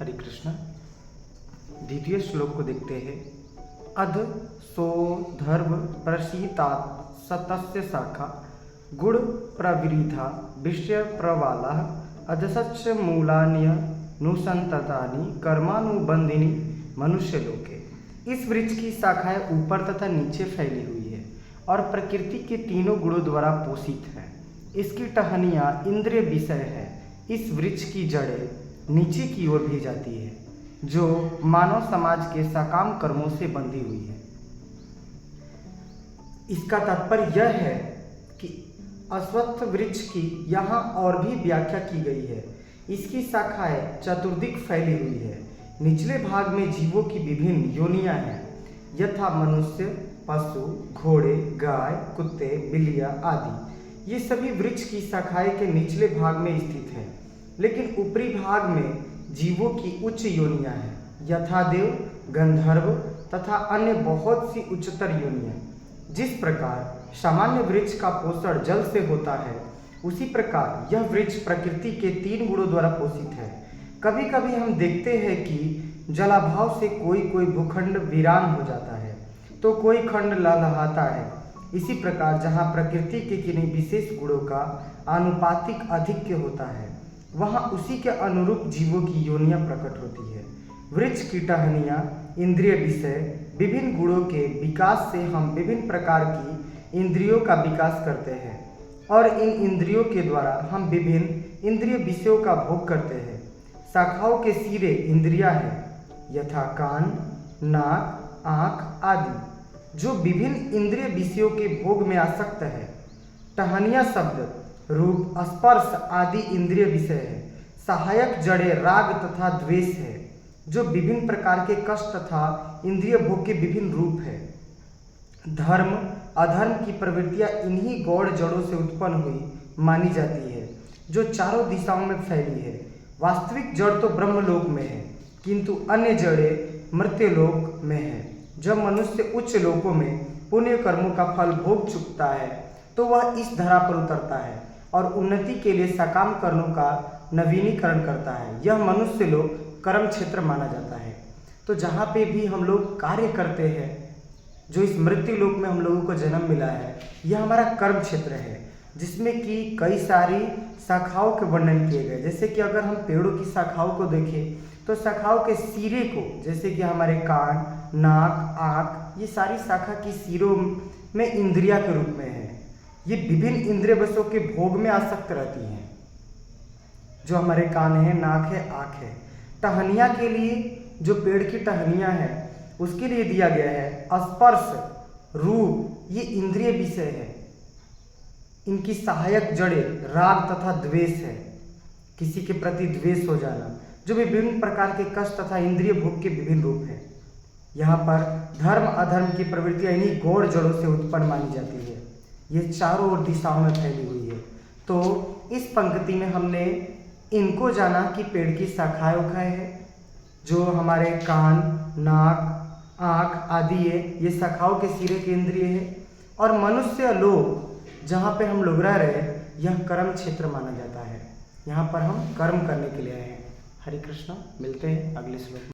हरे कृष्ण। द्वितीय श्लोक को देखते हैं। अध सो धर्म प्रसीतात सतस्य शाखा गुण प्रवृद्धा विषय प्रवाला अधसच्च मूलान्य नुसंततानि कर्मानुबंधिनी मनुष्य लोके। इस वृक्ष की शाखाएं ऊपर तथा नीचे फैली हुई है और प्रकृति के तीनों गुणों द्वारा पोषित है। इसकी टहनियाँ इंद्रिय विषय है। इस वृक्ष की जड़ें नीचे की ओर भी जाती है जो मानव समाज के सकाम कर्मों से बंधी हुई है। इसका तात्पर्य यह है कि अश्वत्थ वृक्ष की यहाँ और भी व्याख्या की गई है। इसकी शाखाएं चतुर्दिक फैली हुई है। निचले भाग में जीवों की विभिन्न योनियां हैं, यथा मनुष्य, पशु, घोड़े, गाय, कुत्ते, बिल्लियां आदि। ये सभी वृक्ष की शाखाएं के निचले भाग में स्थित है, लेकिन ऊपरी भाग में जीवों की उच्च योनियां हैं, यथा देव, गंधर्व तथा अन्य बहुत सी उच्चतर योनियां। जिस प्रकार सामान्य वृक्ष का पोषण जल से होता है, उसी प्रकार यह वृक्ष प्रकृति के तीन गुणों द्वारा पोषित है। कभी कभी हम देखते हैं कि जलाभाव से कोई कोई भूखंड वीरान हो जाता है तो कोई खंड लहलहाता है। इसी प्रकार जहाँ प्रकृति के किन्हीं विशेष गुणों का आनुपातिक अधिक्य होता है, वहाँ उसी के अनुरूप जीवों की योनियाँ प्रकट होती है। वृक्ष की टहनियाँ इंद्रिय विषय विभिन्न गुणों के विकास से हम विभिन्न प्रकार की इंद्रियों का विकास करते हैं और इन इंद्रियों के द्वारा हम विभिन्न इंद्रिय विषयों का भोग करते हैं। शाखाओं के सिरे इंद्रियां हैं, यथा कान, नाक, आँख आदि, जो विभिन्न इंद्रिय विषयों के भोग में आसक्त है। टहनियाँ शब्द रूप, स्पर्श आदि इंद्रिय विषय है। सहायक जड़ें राग तथा द्वेष है, जो विभिन्न प्रकार के कष्ट तथा इंद्रिय भोग के विभिन्न रूप है। धर्म अधर्म की प्रवृत्तियां इन्हीं गौड़ जड़ों से उत्पन्न हुई मानी जाती है, जो चारों दिशाओं में फैली है। वास्तविक जड़ तो ब्रह्मलोक में है, किंतु अन्य जड़ें मर्त्यलोक में है। जब मनुष्य उच्च लोकों में पुण्य कर्मों का फल भोग चुकता है तो वह इस धरा पर उतरता है और उन्नति के लिए सकाम कर्मों का नवीनीकरण करता है। यह मनुष्य लोक कर्म क्षेत्र माना जाता है। तो जहाँ पे भी हम लोग कार्य करते हैं, जो इस मृत्यु लोक में हम लोगों को जन्म मिला है, यह हमारा कर्म क्षेत्र है, जिसमें कि कई सारी शाखाओं के वर्णन किए गए। जैसे कि अगर हम पेड़ों की शाखाओं को देखें तो शाखाओं के सिरे को, जैसे कि हमारे कान, नाक, आँख, ये सारी शाखा की सिरों में इंद्रिया के रूप में है। ये विभिन्न इंद्रिय वशों के भोग में आसक्त रहती हैं, जो हमारे कान है, नाक है, आँख है। टहनियाँ के लिए जो पेड़ की टहनियाँ हैं उसके लिए दिया गया है स्पर्श रूप, ये इंद्रिय विषय है। इनकी सहायक जड़ें राग तथा द्वेष है, किसी के प्रति द्वेष हो जाना, जो विभिन्न प्रकार के कष्ट तथा इंद्रिय भोग के विभिन्न रूप है। यहाँ पर धर्म अधर्म की प्रवृत्तियाँ इन्हीं गौड़ जड़ों से उत्पन्न मानी जाती है। ये चारों ओर दिशाओं में फैली हुई है। तो इस पंक्ति में हमने इनको जाना कि पेड़ की शाखाएं है, जो हमारे कान, नाक, आँख आदि है, ये शाखाओं के सिरे के इंद्रिय है। और मनुष्य लोक जहाँ पे हम लोग रह रहे हैं, यह कर्म क्षेत्र माना जाता है। यहाँ पर हम कर्म करने के लिए आए हैं। हरे कृष्ण। मिलते हैं अगले श्लोक में।